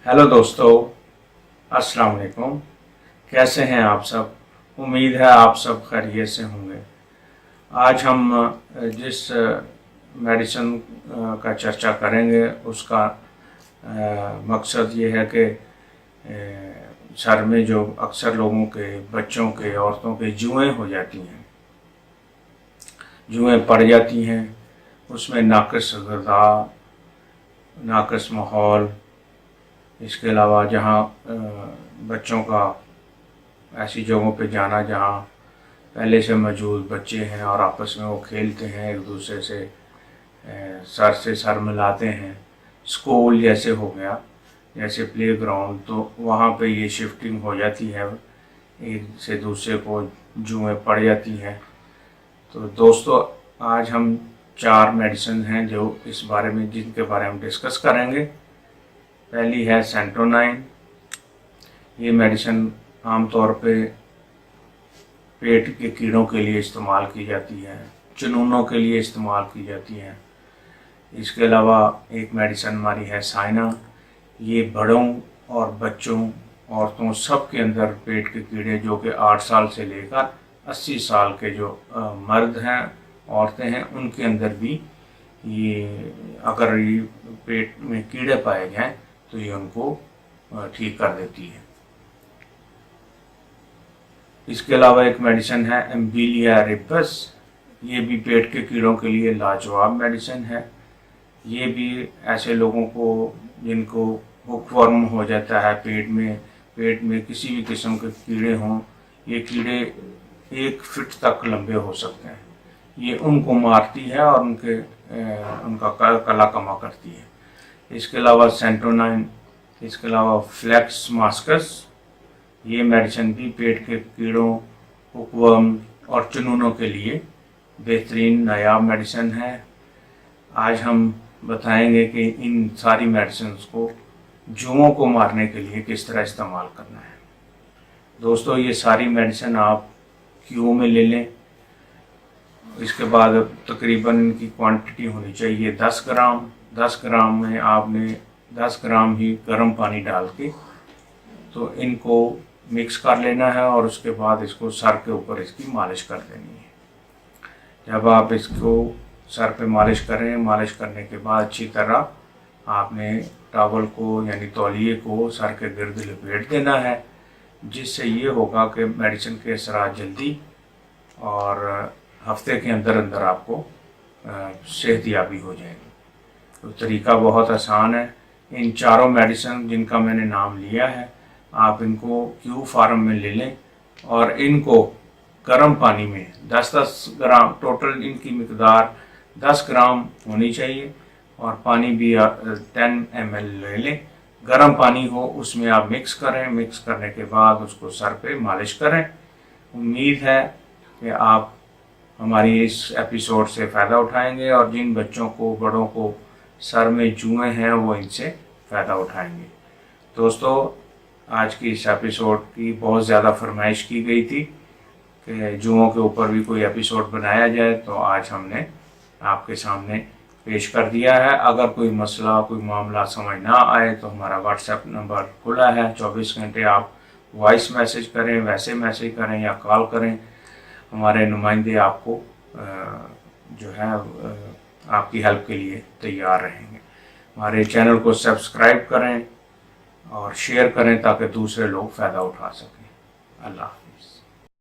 Hello दोस्तों, अस्सलाम वालेकुम। कैसे हैं आप सब? उम्मीद है आप सब खैरियत से होंगे। आज हम जिस मेडिसिन का चर्चा करेंगे उसका मकसद ये है कि सर में जो अक्सर लोगों के, बच्चों के, औरतों के जुएँ हो जाती हैं, जुएँ पड़ जाती हैं, उसमें नाक़िस ग़िज़ा, नाक़िस माहौल, इसके अलावा जहाँ बच्चों का ऐसी जगहों पे जाना जहाँ पहले से मौजूद बच्चे हैं और आपस में वो खेलते हैं, एक दूसरे से सर मिलाते हैं, स्कूल जैसे हो गया, जैसे प्ले ग्राउंड, तो वहाँ पे ये शिफ्टिंग हो जाती है, एक से दूसरे को जुएँ पड़ जाती हैं। तो दोस्तों, आज हम 4 मेडिसिन हैं जो इस बारे में, जिनके बारे में डिस्कस करेंगे। पहली है सेंटोनाइन। ये मेडिसिन आमतौर पे पेट के कीड़ों के लिए इस्तेमाल की जाती है, जुनूनों के लिए इस्तेमाल की जाती है। इसके अलावा एक मेडिसिन हमारी है साइना। ये बड़ों और बच्चों, औरतों, सब के अंदर पेट के कीड़े, जो कि 8 साल से लेकर 80 साल के जो मर्द हैं, औरतें हैं, उनके अंदर भी ये, अगर ये पेट में कीड़े पाए जाएं तो ये उनको ठीक कर देती है। इसके अलावा एक मेडिसिन है एम्बिलिया रिपस। ये भी पेट के कीड़ों के लिए लाजवाब मेडिसिन है। ये भी ऐसे लोगों को जिनको हुकवर्म हो जाता है पेट में किसी भी किस्म के कीड़े हों, ये कीड़े 1 फीट तक लंबे हो सकते हैं, ये उनको मारती है और उनका कला कमा करती है। इसके अलावा सेंटोनाइन, इसके अलावा फ्लेक्स मास्कस। ये मेडिसिन भी पेट के कीड़ों, हुकवर्म और जुनूनों के लिए बेहतरीन नायाब मेडिसिन है। आज हम बताएंगे कि इन सारी मेडिसिन को जुओं को मारने के लिए किस तरह इस्तेमाल करना है। दोस्तों, ये सारी मेडिसिन आप क्यू में ले लें। इसके बाद तकरीबन इनकी क्वांटिटी होनी चाहिए 10 ग्राम। 10 ग्राम में आपने 10 ग्राम ही गर्म पानी डाल के तो इनको मिक्स कर लेना है और उसके बाद इसको सर के ऊपर इसकी मालिश कर देनी है। जब आप इसको सर पे मालिश करें, मालिश करने के बाद अच्छी तरह आपने टॉवल को यानी तौलिए को सर के गिर्द लपेट देना है, जिससे ये होगा कि मेडिसिन के असरात जल्दी और हफ्ते के अंदर अंदर आपको सेहतयाबी हो जाएगी। तो तरीका बहुत आसान है। इन चारों मेडिसिन जिनका मैंने नाम लिया है, आप इनको क्यू फार्म में ले लें और इनको गर्म पानी में 10-10 ग्राम, टोटल इनकी मिकदार 10 ग्राम होनी चाहिए, और पानी भी 10 ml ले लें, गर्म पानी हो, उसमें आप मिक्स करें। मिक्स करने के बाद उसको सर पे मालिश करें। उम्मीद है कि आप हमारी इस एपिसोड से फ़ायदा उठाएंगे और जिन बच्चों को, बड़ों को सर में जुएँ हैं, वो इनसे फ़ायदा उठाएंगे। दोस्तों, आज की इस एपिसोड की बहुत ज़्यादा फरमाइश की गई थी कि जुओं के ऊपर भी कोई एपिसोड बनाया जाए, तो आज हमने आपके सामने पेश कर दिया है। अगर कोई मसला, कोई मामला समझ ना आए तो हमारा व्हाट्सएप नंबर खुला है। 24 घंटे आप वॉइस मैसेज करें, वैसे मैसेज करें या कॉल करें, हमारे नुमाइंदे आपको जो है आपकी हेल्प के लिए तैयार रहेंगे। हमारे चैनल को सब्सक्राइब करें और शेयर करें ताकि दूसरे लोग फ़ायदा उठा सकें। अल्लाह हाफ़िज़।